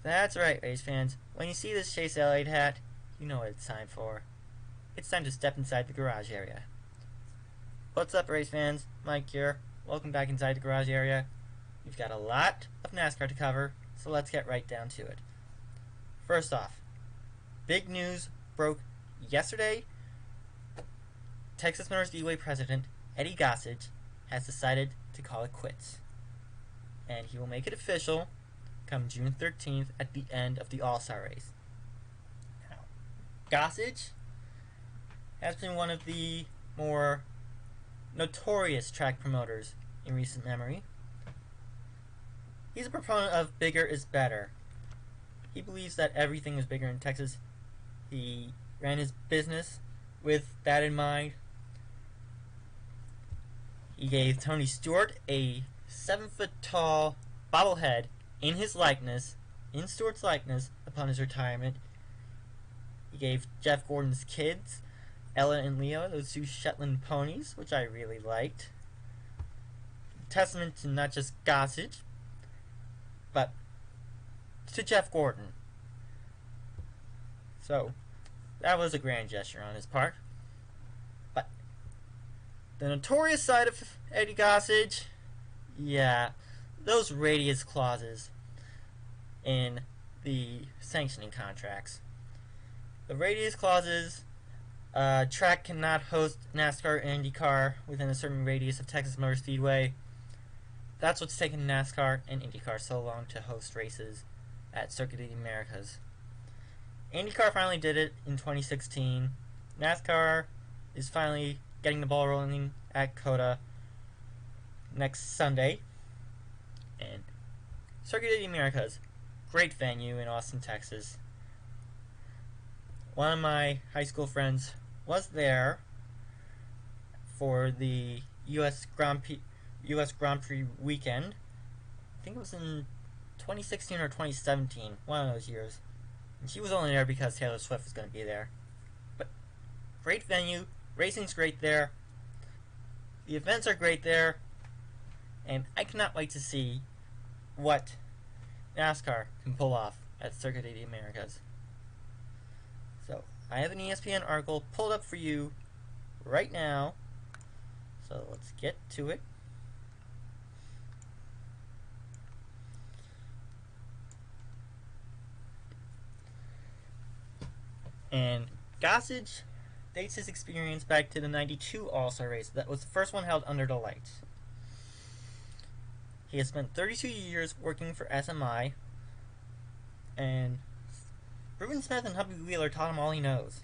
That's right, race fans. When you see this Chase Elliott hat, you know what it's time for. It's time to step inside the garage area. What's up, race fans? Mike here. Welcome back inside the garage area. We've got a lot of NASCAR to cover, so let's get right down to it. First off, big news broke yesterday. Texas Motor Speedway president Eddie Gossage has decided to call it quits, and he will make it official come June 13th at the end of the All-Star race. Now, Gossage has been one of the more notorious track promoters in recent memory. He's a proponent of bigger is better. He believes that everything is bigger in Texas. He ran his business with that in mind. He gave Tony Stewart a 7-foot-tall bobblehead in his likeness, in Stewart's likeness, upon his retirement. He gave Jeff Gordon's kids, Ella and Leo, those two Shetland ponies, which I really liked. Testament to not just Gossage, but to Jeff Gordon. So, that was a grand gesture on his part. But the notorious side of Eddie Gossage, yeah, those radius clauses in the sanctioning contracts. The radius clauses, track cannot host NASCAR and IndyCar within a certain radius of Texas Motor Speedway. That's what's taken NASCAR and IndyCar so long to host races at Circuit of the Americas. IndyCar finally did it in 2016. NASCAR is finally getting the ball rolling at COTA next Sunday. And Circuit of the Americas, great venue in Austin, Texas. One of my high school friends was there for the U.S. Grand Prix weekend. I think it was in 2016 or 2017, one of those years. And she was only there because Taylor Swift was going to be there. But great venue, racing's great there, the events are great there, and I cannot wait to see what NASCAR can pull off at Circuit of the Americas. So, I have an ESPN article pulled up for you right now, so let's get to it. And Gossage dates his experience back to the 92 All-Star race. That was the first one held under the lights. He has spent 32 years working for SMI, and Bruton Smith and Hubby Wheeler taught him all he knows.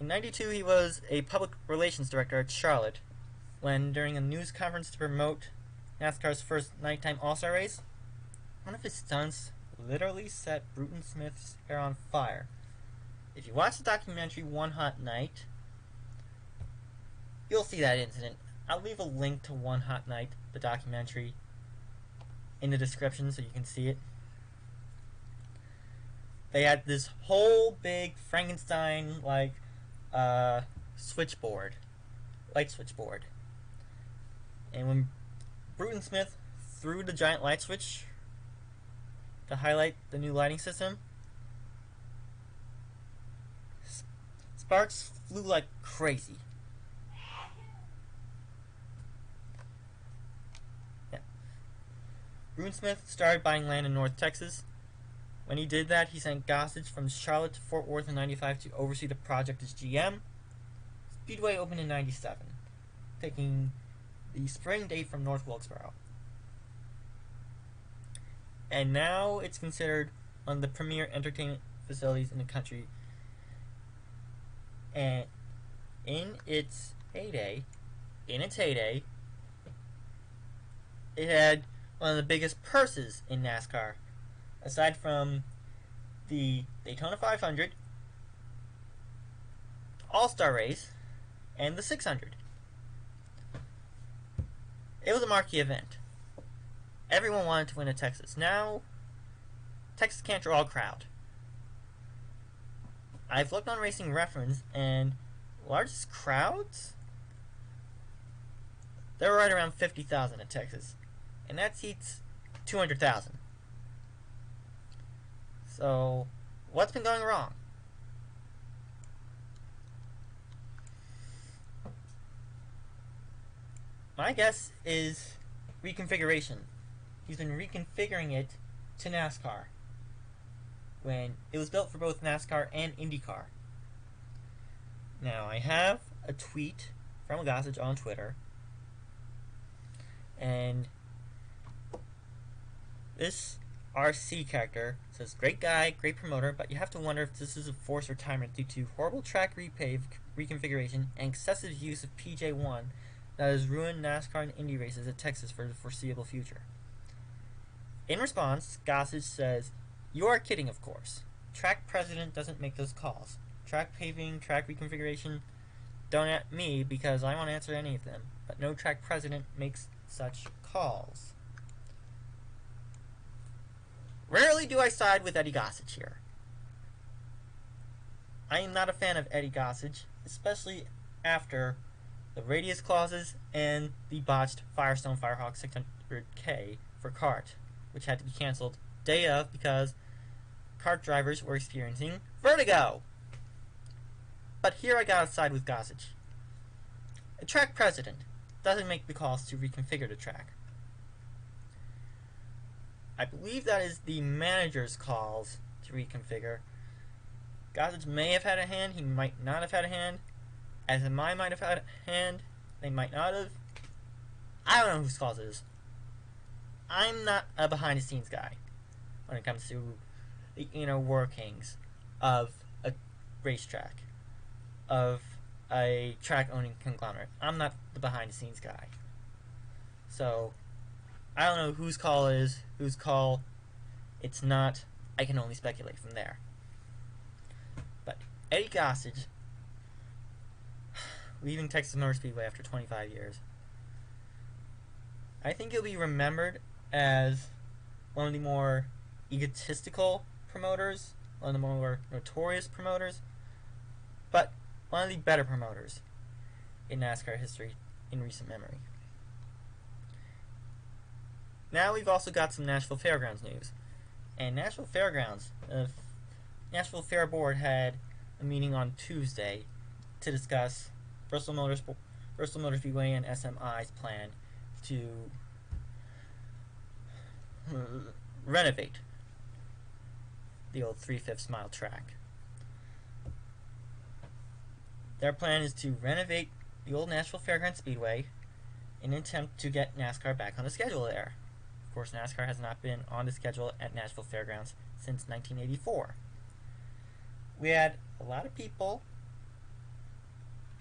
In 92, he was a public relations director at Charlotte, when during a news conference to promote NASCAR's first nighttime All-Star race, one of his stunts literally set Bruton Smith's hair on fire. If you watch the documentary One Hot Night, you'll see that incident. I'll leave a link to One Hot Night, the documentary, in the description so you can see it. They had this whole big Frankenstein-like switchboard, light switchboard. And when Bruton Smith threw the giant light switch to highlight the new lighting system, sparks flew like crazy. Yeah. Bruton Smith started buying land in North Texas. When he did that, he sent Gossage from Charlotte to Fort Worth in 95 to oversee the project as GM. Speedway opened in 97, taking the spring date from North Wilkesboro. And now it's considered one of the premier entertainment facilities in the country. And in its heyday, it had one of the biggest purses in NASCAR, aside from the Daytona 500, All-Star Race, and the 600. It was a marquee event. Everyone wanted to win at Texas. Now, Texas can't draw a crowd. I've looked on Racing Reference, and largest crowds? They're right around 50,000 at Texas. And that seats 200,000. So, what's been going wrong? My guess is reconfiguration. He's been reconfiguring it to NASCAR when it was built for both NASCAR and IndyCar. Now, I have a tweet from Gossage on Twitter, and this RC character says, "Great guy, great promoter, but you have to wonder if this is a forced retirement due to horrible track repave reconfiguration and excessive use of PJ1 that has ruined NASCAR and Indy races at Texas for the foreseeable future." In response, Gossage says, "You are kidding, of course. Track president doesn't make those calls. Track paving, track reconfiguration, don't at me because I won't answer any of them, but no track president makes such calls." Rarely do I side with Eddie Gossage here. I am not a fan of Eddie Gossage, especially after the radius clauses and the botched Firestone Firehawk 600K for kart, which had to be cancelled day of because kart drivers were experiencing vertigo. But here I gotta side with Gossage. A track president doesn't make the calls to reconfigure the track. I believe that is the manager's calls to reconfigure. Gossage may have had a hand, he might not have had a hand. SMI might have had a hand, they might not have. I don't know whose calls it is. I'm not a behind-the-scenes guy when it comes to the inner workings of a racetrack, of a track-owning conglomerate. I'm not the behind-the-scenes guy. So, I don't know whose call is, whose call it's not. I can only speculate from there. But Eddie Gossage, leaving Texas Motor Speedway after 25 years, I think he'll be remembered as one of the more egotistical promoters, one of the more notorious promoters, but one of the better promoters in NASCAR history in recent memory. Now we've also got some Nashville Fairgrounds news. And Nashville Fairgrounds, Nashville Fair Board had a meeting on Tuesday to discuss Bristol Motor Speedway and SMI's plan to renovate the old 3/5 mile track. Their plan is to renovate the old Nashville Fairgrounds Speedway in an attempt to get NASCAR back on the schedule there. Of course, NASCAR has not been on the schedule at Nashville Fairgrounds since 1984. We had a lot of people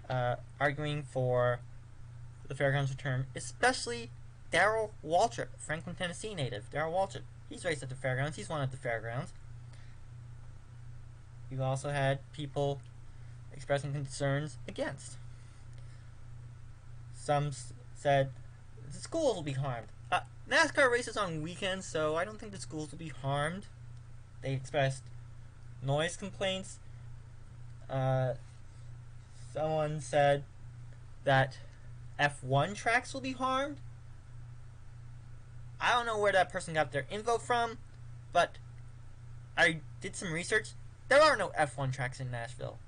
arguing for the Fairgrounds return, especially Darrell Waltrip, Franklin, Tennessee native. Darrell Waltrip, he's raced at the Fairgrounds, he's won at the Fairgrounds. You've also had people expressing concerns against. Some said the schools will be harmed. NASCAR races on weekends, so I don't think the schools will be harmed. They expressed noise complaints. Someone said that F1 tracks will be harmed. I don't know where that person got their info from, but I did some research. There are no F1 tracks in Nashville.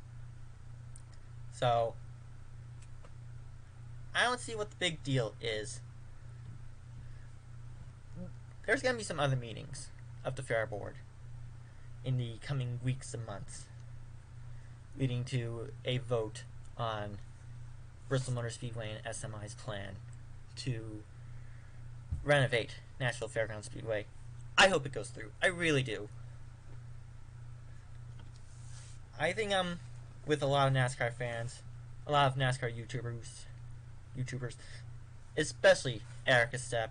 So, I don't see what the big deal is. There's going to be some other meetings of the Fair Board in the coming weeks and months, leading to a vote on Bristol Motor Speedway and SMI's plan to renovate Nashville Fairgrounds Speedway. I hope it goes through. I really do. I think I'm with a lot of NASCAR fans, a lot of NASCAR YouTubers, especially Erica Stepp,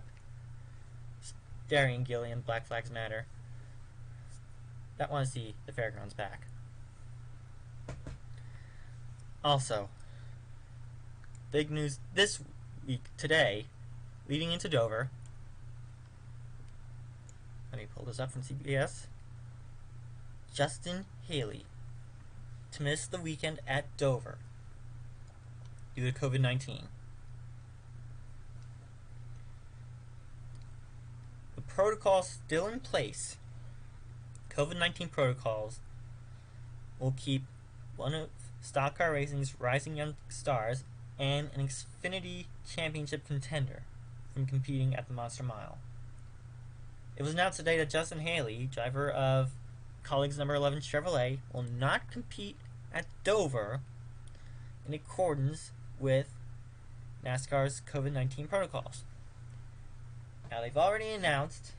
Darian Gilliam, Black Flags Matter, that want to see the Fairgrounds back. Also, big news this week, today, leading into Dover. Let me pull this up from CBS. Justin Haley to miss the weekend at Dover due to COVID-19. The the protocols still in place, COVID-19 protocols, will keep one of stock car racing's rising young stars and an Xfinity Championship contender from competing at the Monster Mile. It was announced today that Justin Haley, driver of Colleagues number 11 Chevrolet, will not compete at Dover in accordance with NASCAR's COVID-19 protocols. Now, they've already announced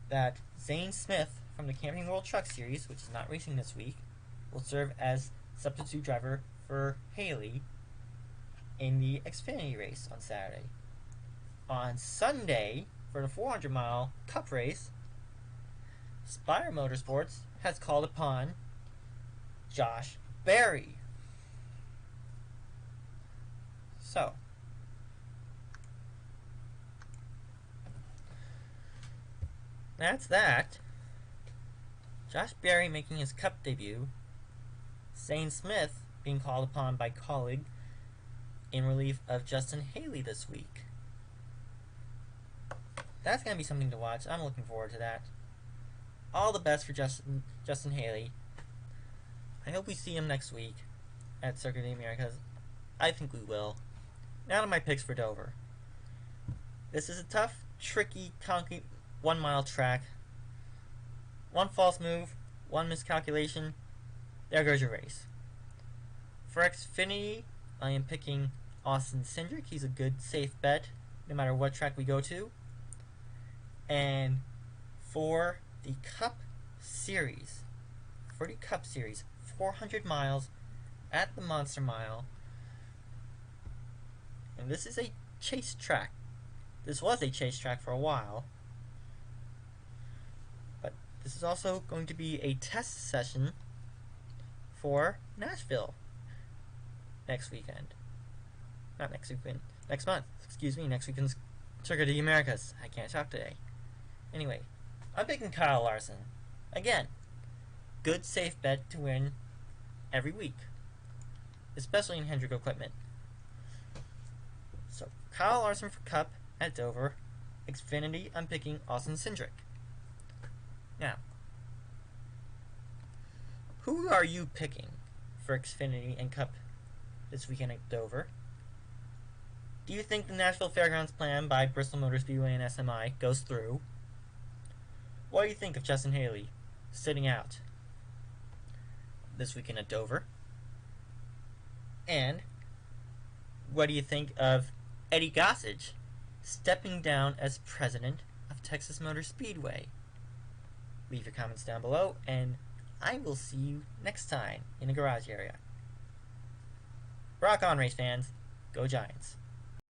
that Zane Smith from the Camping World Truck Series, which is not racing this week, will serve as substitute driver for Haley in the Xfinity race on Saturday. On Sunday, for the 400-mile Cup race, Spire Motorsports has called upon Josh Berry. So, that's that. Josh Berry making his Cup debut. Zane Smith being called upon by Colleague in relief of Justin Haley this week. That's going to be something to watch. I'm looking forward to that. All the best for Justin Haley. I hope we see him next week at Circuit of the Americas. I think we will. Now to my picks for Dover. This is a tough, tricky, concrete 1-mile track. One false move, one miscalculation, there goes your race. For Xfinity, I am picking Austin Cindric. He's a good, safe bet, no matter what track we go to. And for the Cup Series, 400 miles at the Monster Mile, and this is a chase track. This was a chase track for a while, but this is also going to be a test session for Nashville next weekend. Not next weekend, next month. Excuse me, next weekend's Circuit of the Americas. I can't talk today. Anyway, I'm picking Kyle Larson. Again, good safe bet to win every week, especially in Hendrick equipment. So, Kyle Larson for Cup at Dover. Xfinity, I'm picking Austin Cindric. Now, who are you picking for Xfinity and Cup this weekend at Dover? Do you think the Nashville Fairgrounds plan by Bristol Motor Speedway and SMI goes through? What do you think of Justin Haley sitting out this weekend at Dover? And what do you think of Eddie Gossage stepping down as president of Texas Motor Speedway? Leave your comments down below, and I will see you next time in the garage area. Rock on, race fans. Go Giants.